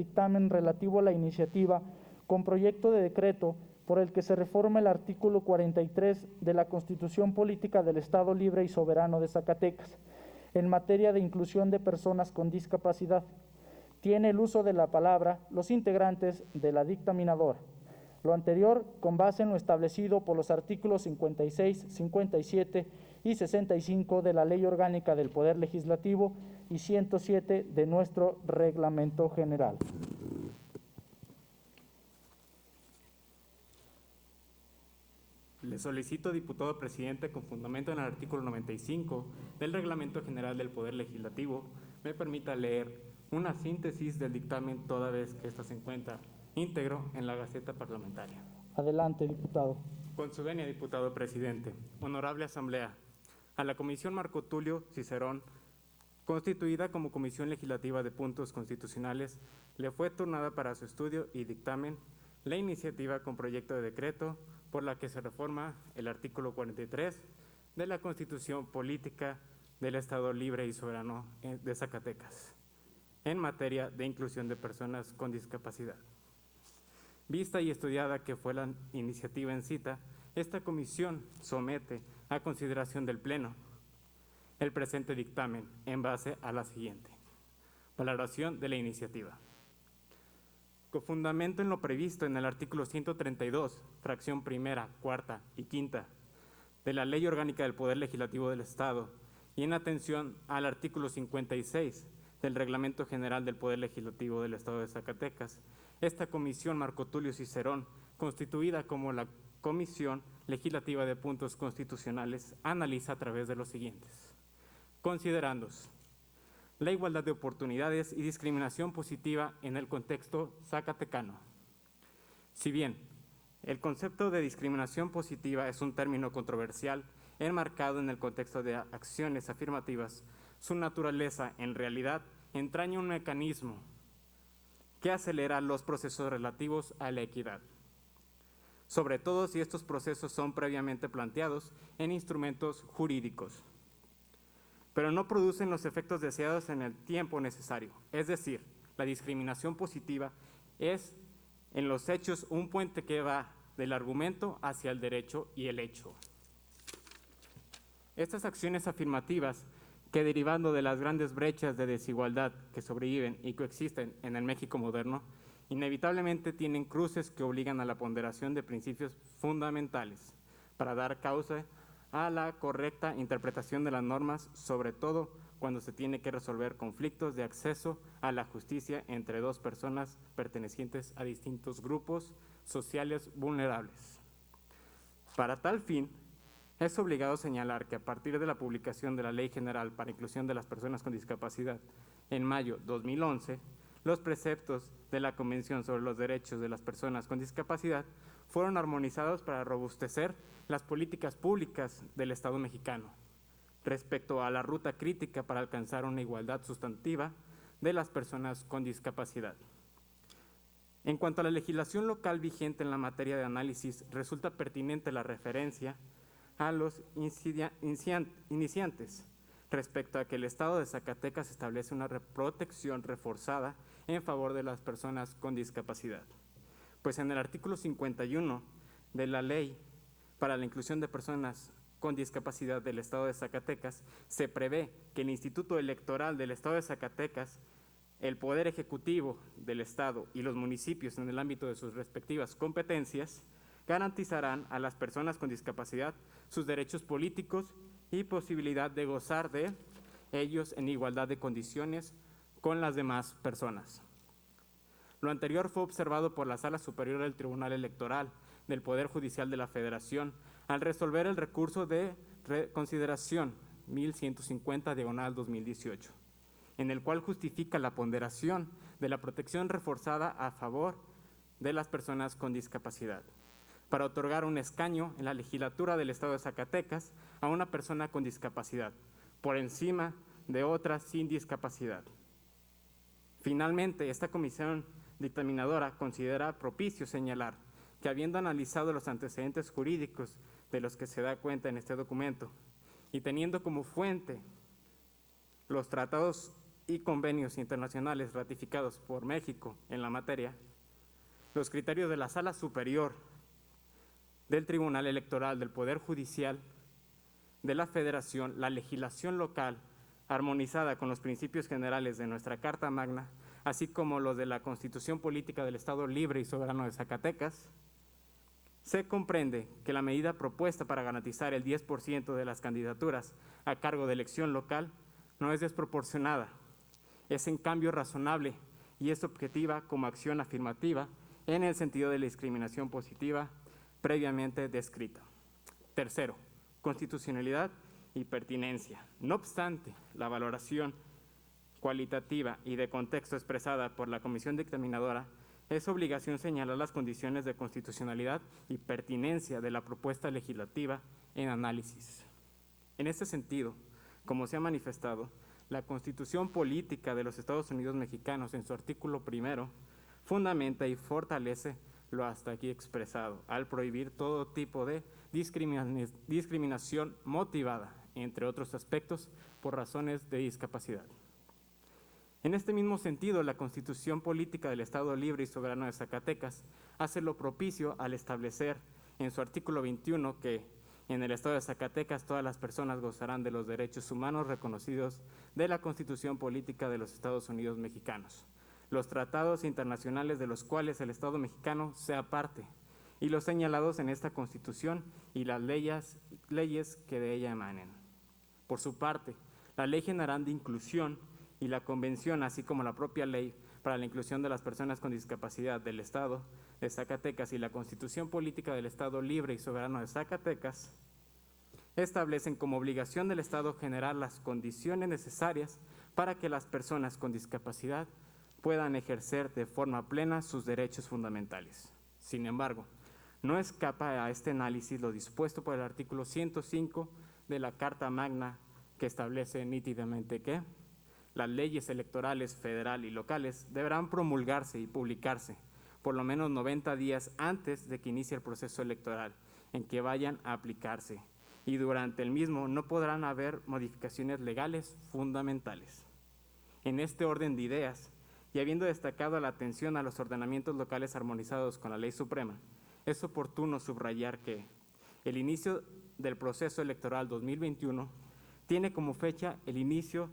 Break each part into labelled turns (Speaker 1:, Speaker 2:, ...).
Speaker 1: dictamen relativo a la iniciativa con proyecto de decreto por el que se reforma el artículo 43 de la Constitución Política del Estado Libre y Soberano de Zacatecas, en materia de inclusión de personas con discapacidad. Tiene el uso de la palabra los integrantes de la dictaminadora. Lo anterior con base en lo establecido por los artículos 56, 57 y 65 de la Ley Orgánica del Poder Legislativo y 107 de nuestro Reglamento General.
Speaker 2: Le solicito, diputado presidente, con fundamento en el artículo 95 del Reglamento General del Poder Legislativo, me permita leer una síntesis del dictamen toda vez que ésta se encuentra íntegro en la Gaceta Parlamentaria.
Speaker 1: Adelante, diputado.
Speaker 2: Con su venia, diputado presidente. Honorable Asamblea, a la Comisión Marco Tulio Cicerón, constituida como Comisión Legislativa de Puntos Constitucionales, le fue turnada para su estudio y dictamen la iniciativa con proyecto de decreto por la que se reforma el artículo 43 de la Constitución Política del Estado Libre y Soberano de Zacatecas, en materia de inclusión de personas con discapacidad. Vista y estudiada que fue la iniciativa en cita, esta comisión somete a consideración del Pleno el presente dictamen en base a la siguiente: valoración de la iniciativa. Con fundamento en lo previsto en el artículo 132, fracción primera, cuarta y quinta de la Ley Orgánica del Poder Legislativo del Estado y en atención al artículo 56 del Reglamento General del Poder Legislativo del Estado de Zacatecas, esta Comisión Marco Tulio Cicerón, constituida como la Comisión Legislativa de Puntos Constitucionales, analiza a través de los siguientes: considerándose la igualdad de oportunidades y discriminación positiva en el contexto zacatecano. Si bien el concepto de discriminación positiva es un término controversial enmarcado en el contexto de acciones afirmativas, su naturaleza en realidad entraña un mecanismo que acelera los procesos relativos a la equidad, sobre todo si estos procesos son previamente planteados en instrumentos jurídicos, pero no producen los efectos deseados en el tiempo necesario. Es decir, la discriminación positiva es en los hechos un puente que va del argumento hacia el derecho y el hecho. Estas acciones afirmativas que, derivando de las grandes brechas de desigualdad que sobreviven y coexisten en el México moderno, inevitablemente tienen cruces que obligan a la ponderación de principios fundamentales para dar causa a la correcta interpretación de las normas, sobre todo cuando se tiene que resolver conflictos de acceso a la justicia entre dos personas pertenecientes a distintos grupos sociales vulnerables. Para tal fin, es obligado señalar que a partir de la publicación de la Ley General para Inclusión de las Personas con Discapacidad en mayo 2011, los preceptos de la Convención sobre los Derechos de las Personas con Discapacidad fueron armonizados para robustecer las políticas públicas del Estado mexicano respecto a la ruta crítica para alcanzar una igualdad sustantiva de las personas con discapacidad. En cuanto a la legislación local vigente en la materia de análisis, resulta pertinente la referencia a los iniciantes respecto a que el Estado de Zacatecas establece una protección reforzada en favor de las personas con discapacidad, pues en el artículo 51 de la Ley para la Inclusión de Personas con Discapacidad del Estado de Zacatecas se prevé que el Instituto Electoral del Estado de Zacatecas, el Poder Ejecutivo del Estado y los municipios en el ámbito de sus respectivas competencias garantizarán a las personas con discapacidad sus derechos políticos y posibilidad de gozar de ellos en igualdad de condiciones con las demás personas. Lo anterior fue observado por la Sala Superior del Tribunal Electoral del Poder Judicial de la Federación al resolver el recurso de reconsideración 1150/2018, en el cual justifica la ponderación de la protección reforzada a favor de las personas con discapacidad, para otorgar un escaño en la legislatura del Estado de Zacatecas a una persona con discapacidad, por encima de otras sin discapacidad. Finalmente, esta comisión dictaminadora considera propicio señalar que, habiendo analizado los antecedentes jurídicos de los que se da cuenta en este documento y teniendo como fuente los tratados y convenios internacionales ratificados por México en la materia, los criterios de la Sala Superior del Tribunal Electoral del Poder Judicial de la Federación, la legislación local armonizada con los principios generales de nuestra Carta Magna, así como los de la Constitución Política del Estado Libre y Soberano de Zacatecas, se comprende que la medida propuesta para garantizar el 10% de las candidaturas a cargo de elección local no es desproporcionada, es en cambio razonable y es objetiva como acción afirmativa en el sentido de la discriminación positiva previamente descrita. Tercero, constitucionalidad y pertinencia. No obstante, la valoración cualitativa y de contexto expresada por la Comisión Dictaminadora es obligación señalar las condiciones de constitucionalidad y pertinencia de la propuesta legislativa en análisis. En este sentido, como se ha manifestado, la Constitución Política de los Estados Unidos Mexicanos, en su artículo 1, fundamenta y fortalece lo hasta aquí expresado, al prohibir todo tipo de discriminación motivada, entre otros aspectos, por razones de discapacidad. En este mismo sentido, la Constitución Política del Estado Libre y Soberano de Zacatecas hace lo propicio al establecer en su artículo 21 que en el Estado de Zacatecas todas las personas gozarán de los derechos humanos reconocidos de la Constitución Política de los Estados Unidos Mexicanos, los tratados internacionales de los cuales el Estado mexicano sea parte, y los señalados en esta Constitución y las leyes que de ella emanen. Por su parte, la Ley General de Inclusión y la Convención, así como la propia Ley para la Inclusión de las Personas con Discapacidad del Estado de Zacatecas y la Constitución Política del Estado Libre y Soberano de Zacatecas, establecen como obligación del Estado generar las condiciones necesarias para que las personas con discapacidad puedan ejercer de forma plena sus derechos fundamentales. Sin embargo, no escapa a este análisis lo dispuesto por el artículo 105 de la Carta Magna, que establece nítidamente que las leyes electorales federal y locales deberán promulgarse y publicarse por lo menos 90 días antes de que inicie el proceso electoral en que vayan a aplicarse, y durante el mismo no podrán haber modificaciones legales fundamentales. En este orden de ideas, y habiendo destacado la atención a los ordenamientos locales armonizados con la Ley Suprema, es oportuno subrayar que el inicio del proceso electoral 2021 tiene como fecha el inicio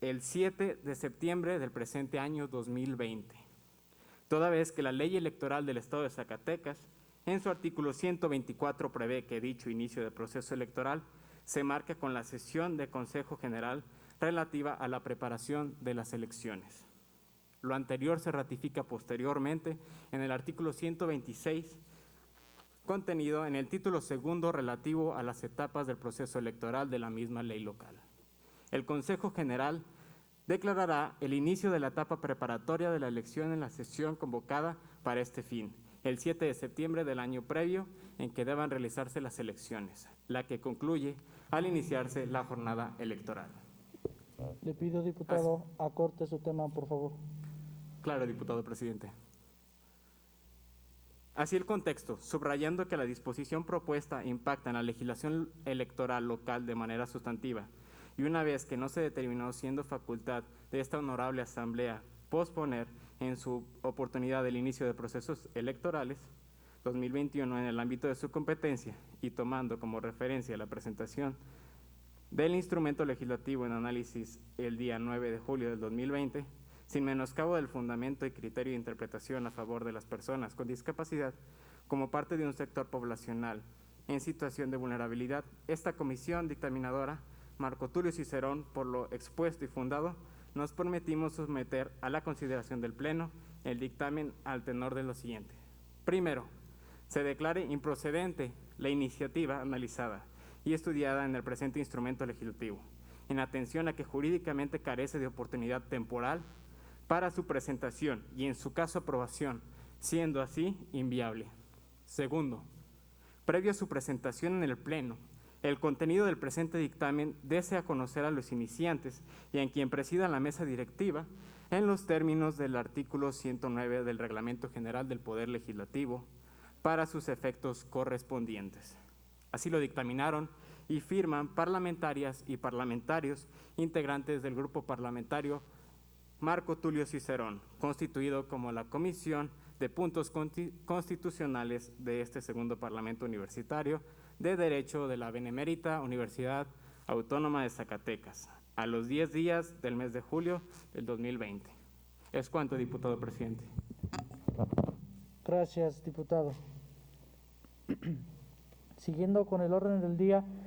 Speaker 2: el 7 de septiembre del presente año 2020, toda vez que la Ley Electoral del Estado de Zacatecas, en su artículo 124, prevé que dicho inicio del proceso electoral se marca con la sesión de Consejo General relativa a la preparación de las elecciones. Lo anterior se ratifica posteriormente en el artículo 126, contenido en el título segundo relativo a las etapas del proceso electoral de la misma ley local. El Consejo General declarará el inicio de la etapa preparatoria de la elección en la sesión convocada para este fin, el 7 de septiembre del año previo en que deban realizarse las elecciones, la que concluye al iniciarse la jornada electoral.
Speaker 1: Le pido, diputado, acorte su tema, por favor.
Speaker 2: Claro, diputado presidente. Así el contexto, subrayando que la disposición propuesta impacta en la legislación electoral local de manera sustantiva, y una vez que no se determinó siendo facultad de esta honorable Asamblea posponer en su oportunidad el inicio de procesos electorales 2021 en el ámbito de su competencia y tomando como referencia la presentación del instrumento legislativo en análisis el día 9 de julio del 2020, sin menoscabo del fundamento y criterio de interpretación a favor de las personas con discapacidad como parte de un sector poblacional en situación de vulnerabilidad, esta comisión dictaminadora, Marco Tulio Cicerón, por lo expuesto y fundado, nos permitimos someter a la consideración del Pleno el dictamen al tenor de lo siguiente. Primero, se declare improcedente la iniciativa analizada y estudiada en el presente instrumento legislativo, en atención a que jurídicamente carece de oportunidad temporal para su presentación y en su caso aprobación, siendo así inviable. Segundo, previo a su presentación en el Pleno, el contenido del presente dictamen dese a conocer a los iniciantes y a quien presida la mesa directiva en los términos del artículo 109 del Reglamento General del Poder Legislativo para sus efectos correspondientes. Así lo dictaminaron y firman parlamentarias y parlamentarios integrantes del Grupo Parlamentario Marco Tulio Cicerón, constituido como la Comisión de Puntos Constitucionales de este segundo Parlamento Universitario de Derecho de la Benemérita Universidad Autónoma de Zacatecas, a los 10 días del mes de julio del 2020. Es cuanto, diputado presidente.
Speaker 1: Gracias, diputado. Siguiendo con el orden del día,